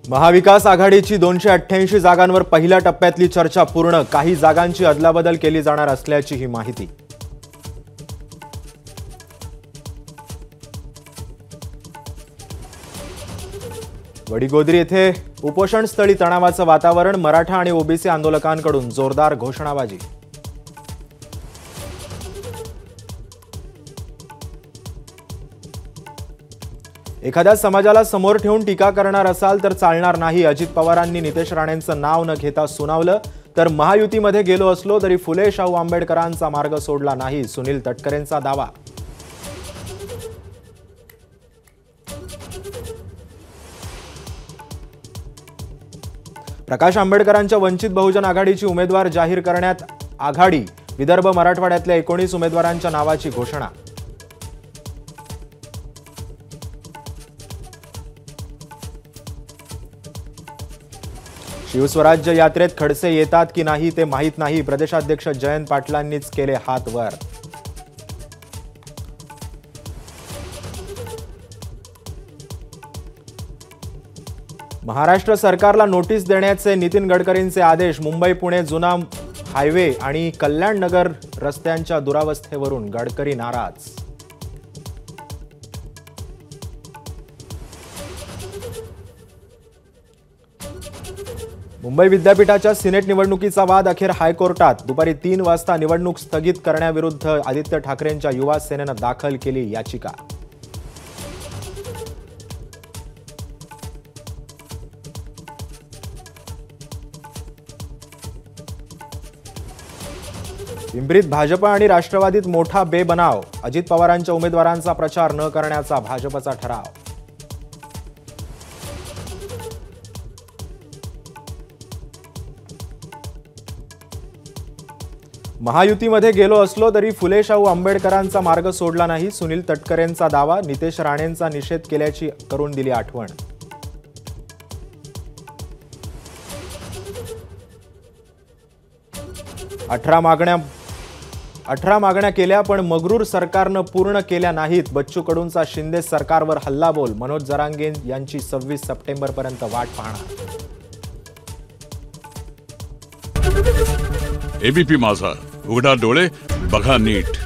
महाविकास आघाडीची 288 जागांवर पहिल्या टप्प्यातली चर्चा पूर्ण। काही जागांची अदलाबदल केली जाणार असल्याची ही माहिती। वडीगोद्री येथे उपोषणस्थळी तणावाचं वातावरण। मराठा आणि ओबीसी आंदोलकांकडून जोरदार घोषणाबाजी। एखाद्या समाजाला समोर ठेवून टीका करणार असाल तर चालणार नाही। अजित पवारांनी नितेश राणेंचं नाव न घेता सुनावलं। तर महायुतीमध्ये गेलो असलो तरी फुले शाहू आंबेडकरांचा मार्ग सोडला नाही, सुनील तटकरेंचा दावा। प्रकाश आंबेडकरांच्या वंचित बहुजन आघाडीची उमेदवार जाहीर करण्यात आघाडी। विदर्भ मराठवाड्यातल्या 19 उमेदवारांच्या नावाची घोषणा। शिवस्वराज्य यात्रेत खडसे येतात की नाही ते माहीत नाही। प्रदेशाध्यक्ष जयंत पाटलांनीच केले हात वर। महाराष्ट्र सरकारला नोटीस देण्याचे नितीन गडकरींचे आदेश। मुंबई पुणे जुना हायवे आणि कल्याण नगर रस्त्यांच्या दुरावस्थेवरून गडकरी नाराज। मुंबई विद्यापीठाच्या सिनेट निवडणुकीचा वाद अखेर हायकोर्टात। दुपारी 3 वाजता निवडणूक स्थगित करण्याविरुद्ध आदित्य ठाकरेंच्या युवा सेनेनं दाखल केली याचिका। पिंपरीत भाजप आणि राष्ट्रवादीत मोठा बेबनाव। अजित पवारांच्या उमेदवारांचा प्रचार न करण्याचा भाजपचा ठराव। महायुतीमध्ये गेलो असलो तरी फुले शाहू आंबेडकरांचा मार्ग सोडला नाही, सुनील तटकरेंचा दावा। नितेश राणेंचा निषेध केल्याची करून दिली आठवण। अठरा मागण्या केल्या पण मगरूर सरकारनं पूर्ण केल्या नाहीत। बच्चू कडूंचा शिंदे सरकारवर हल्लाबोल। मनोज जरांगे यांची 26 सप्टेंबरपर्यंत वाट पाहणार। एबीपी माझा, उघडा डोळे बघा नीट।